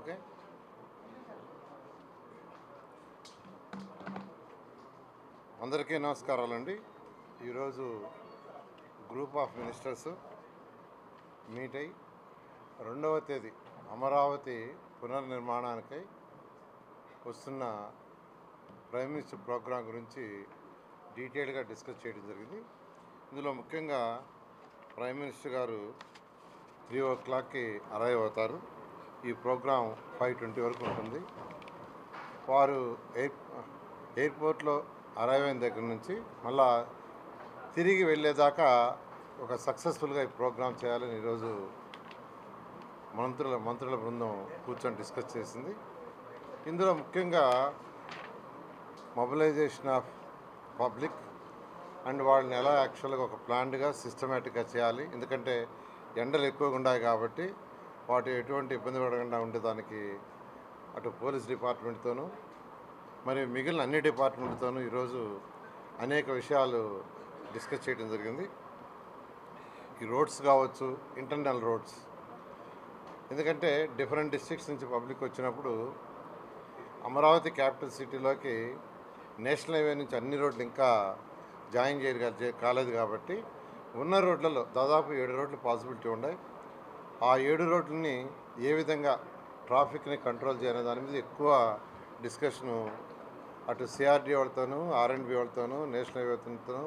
Okay. అందరికీ నమస్కారాలండి. ఈరోజు గ్రూప్ ఆఫ్ మినిస్టర్స్ మీట్ అయ్యి 2వ తేదీ అమరావతి పునర్నిర్మాణానికై వస్తున్న ప్రైమ్ మినిస్టర్ ప్రోగ్రాం గురించి డీటెయిల్గా డిస్కస్ చేయడం జరిగింది. ఇందులో ముఖ్యంగా ప్రైమ్ మినిస్టర్ గారు 3 అరైవ్ అవుతారు. ఈ ప్రోగ్రాం 5:20 వరకు ఉంటుంది. వారు ఎయిర్పోర్ట్లో అరైవ్ అయిన దగ్గర నుంచి మళ్ళా తిరిగి వెళ్ళేదాకా ఒక సక్సెస్ఫుల్గా ఈ ప్రోగ్రాం చేయాలని ఈరోజు మంత్రుల బృందం కూర్చొని డిస్కస్ చేసింది. ఇందులో ముఖ్యంగా మొబిలైజేషన్ ఆఫ్ పబ్లిక్ అండ్ వాళ్ళని ఎలా యాక్చువల్గా ఒక ప్లాన్డ్గా సిస్టమేటిక్గా చేయాలి. ఎందుకంటే ఎండలు ఎక్కువగా ఉన్నాయి కాబట్టి వాటి ఎటువంటి ఇబ్బంది పడకుండా ఉండేదానికి అటు పోలీస్ డిపార్ట్మెంట్తోనూ మరియు మిగిలిన అన్ని డిపార్ట్మెంట్తోనూ ఈరోజు అనేక విషయాలు డిస్కస్ చేయడం జరిగింది. ఈ రోడ్స్ కావచ్చు, ఇంటర్నల్ రోడ్స్, ఎందుకంటే డిఫరెంట్ డిస్ట్రిక్ట్స్ నుంచి పబ్లిక్ వచ్చినప్పుడు అమరావతి క్యాపిటల్ సిటీలోకి నేషనల్ హైవే నుంచి అన్ని రోడ్లు ఇంకా జాయిన్ కాలేదు కాబట్టి ఉన్న రోడ్లలో దాదాపు 7 రోడ్లు పాసిబిలిటీ ఉన్నాయి. ఆ 7 రోడ్లని ఏ విధంగా ట్రాఫిక్ని కంట్రోల్ చేయాలనే దాని మీద ఎక్కువ డిస్కషను అటు సిఆర్డీ వాళ్ళతోనూ, ఆర్ఎండ్బి వాళ్ళతోనూ, నేషనల్ హైవేతోనూ,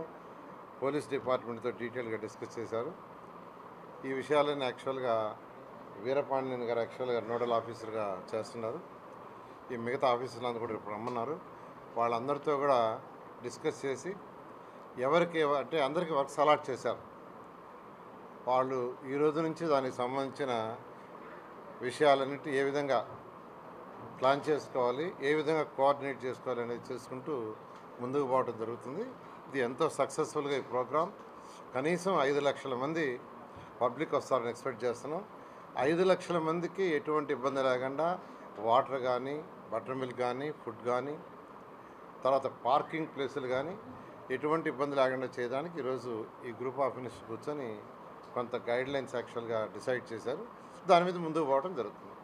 పోలీస్ డిపార్ట్మెంట్తో డీటెయిల్గా డిస్కస్ చేశారు. ఈ విషయాలను యాక్చువల్గా వీరపాండియన్ గారు యాక్చువల్గా నోడల్ ఆఫీసర్గా చేస్తున్నారు. ఈ మిగతా ఆఫీసర్లందరూ కూడా ఇప్పుడు రమ్మన్నారు. వాళ్ళందరితో కూడా డిస్కస్ చేసి ఎవరికి అంటే అందరికీ వర్క్స్ అలాట్ చేశారు. వాళ్ళు ఈ రోజు నుంచి దానికి సంబంధించిన విషయాలన్నిటి ఏ విధంగా ప్లాన్ చేసుకోవాలి, ఏ విధంగా కోఆర్డినేట్ చేసుకోవాలి అనేది చేసుకుంటూ ముందుకు పోవడం జరుగుతుంది. ఇది ఎంతో సక్సెస్ఫుల్గా ఈ ప్రోగ్రాం కనీసం 5 లక్షల మంది పబ్లిక్ వస్తారని ఎక్స్పెక్ట్ చేస్తున్నాం. 5 లక్షల మందికి ఎటువంటి ఇబ్బంది లేకుండా వాటర్ కానీ, బటర్ మిల్క్ కానీ, ఫుడ్ కానీ, తర్వాత పార్కింగ్ ప్లేసులు కానీ ఎటువంటి ఇబ్బంది లేకుండా చేయడానికి ఈరోజు ఈ గ్రూప్ ఆఫ్ మినిస్టర్స్ కూర్చొని కొంత గైడ్లైన్స్ యాక్చువల్గా డిసైడ్ చేశారు. దాని మీద ముందుకు పోవడం జరుగుతుంది.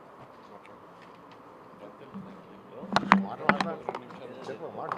చెప్పు మాట